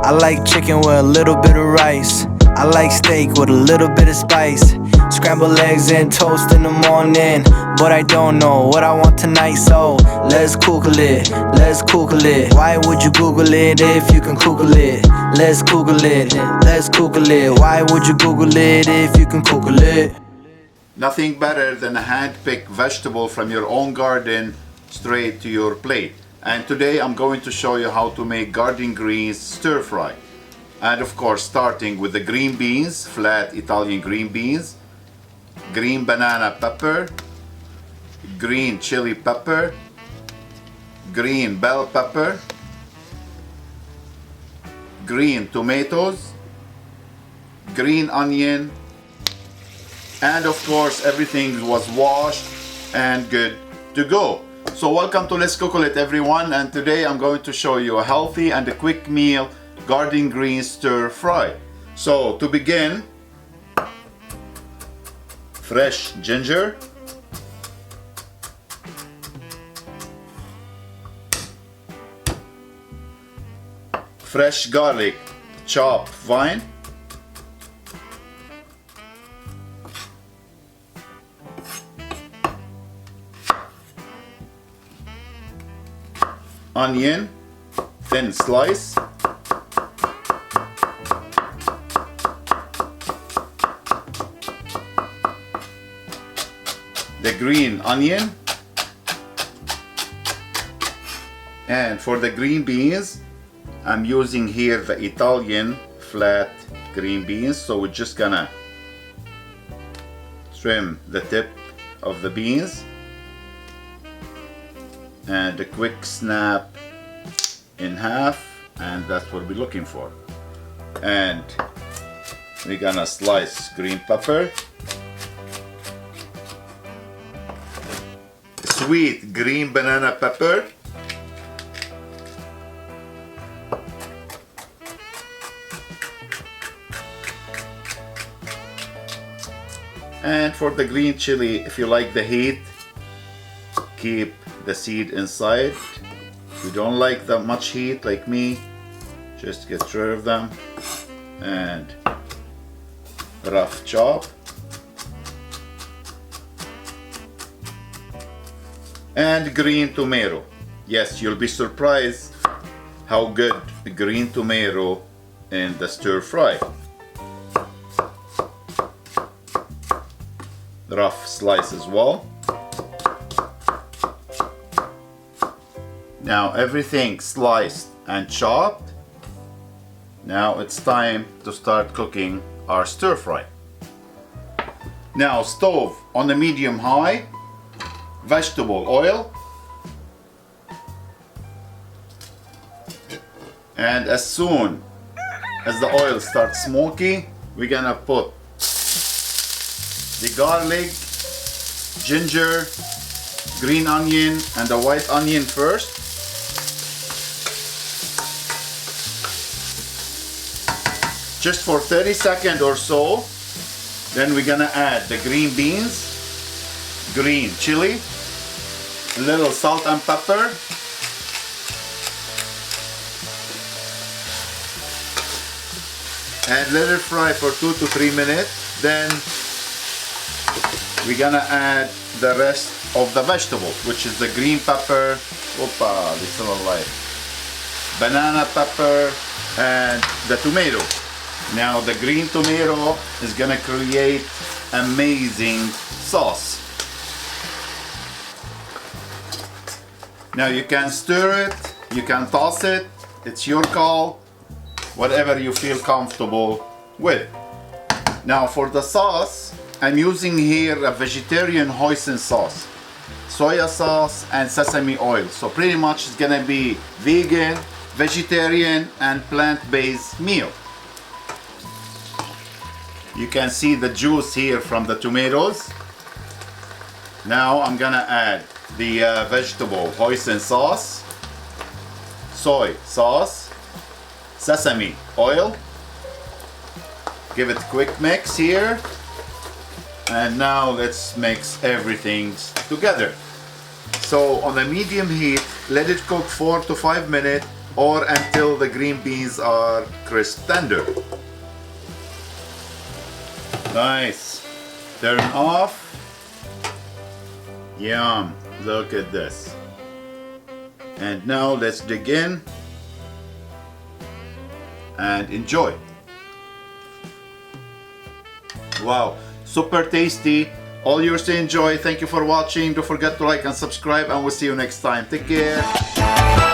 I like chicken with a little bit of rice. I like steak with a little bit of spice. Scrambled eggs and toast in the morning, but I don't know what I want tonight, so let's Google it, let's Google it. Why would you Google it if you can Google it? Let's Google it, let's Google it. Why would you Google it if you can Google it? Nothing better than a hand-picked vegetable from your own garden straight to your plate. And today I'm going to show you how to make garden greens stir fry. And of course, starting with the green beans, flat Italian green beans, green banana pepper, green chili pepper, green bell pepper, green tomatoes, green onion, and of course everything was washed and good to go. So welcome to Let's Google It, everyone, and today I'm going to show you a healthy and a quick meal garden greens stir fry. So to begin, fresh ginger, fresh garlic chopped fine, onion thin slice, the green onion, and for the green beans I'm using here the Italian flat green beans, so we're just gonna trim the tip of the beans and a quick snap in half, and that's what we're looking for. And we're gonna slice green pepper, sweet green banana pepper, and for the green chili, if you like the heat, keep the seed inside. If you don't like that much heat like me, just get rid of them and rough chop. And green tomato. Yes, you'll be surprised how good the green tomato in the stir fry. Rough slice as well. Now everything sliced and chopped. Now it's time to start cooking our stir fry. Now stove on the medium high, vegetable oil, and as soon as the oil starts smoky, we're gonna put the garlic, ginger, green onion, and the white onion first. Just for 30 seconds or so. Then we're gonna add the green beans, green chili, a little salt and pepper, and let it fry for 2 to 3 minutes. Then we're gonna add the rest of the vegetable, which is the green pepper, they're still alive, banana pepper, and the tomato. Now the green tomato is gonna create amazing sauce. Now you can stir it, you can toss it, it's your call, whatever you feel comfortable with. Now for the sauce, I'm using here a vegetarian hoisin sauce, soya sauce and sesame oil. So pretty much it's gonna be vegan, vegetarian and plant-based meal. You can see the juice here from the tomatoes. Now I'm gonna add the vegetable hoisin sauce, soy sauce, sesame oil. Give it a quick mix here. And now let's mix everything together. So on a medium heat, let it cook 4 to 5 minutes or until the green beans are crisp tender. Nice. Turn off. Yum. Look at this. And now let's dig in and enjoy. Wow, super tasty. All yours to enjoy. Thank you for watching. Don't forget to like and subscribe, and we'll see you next time. Take care.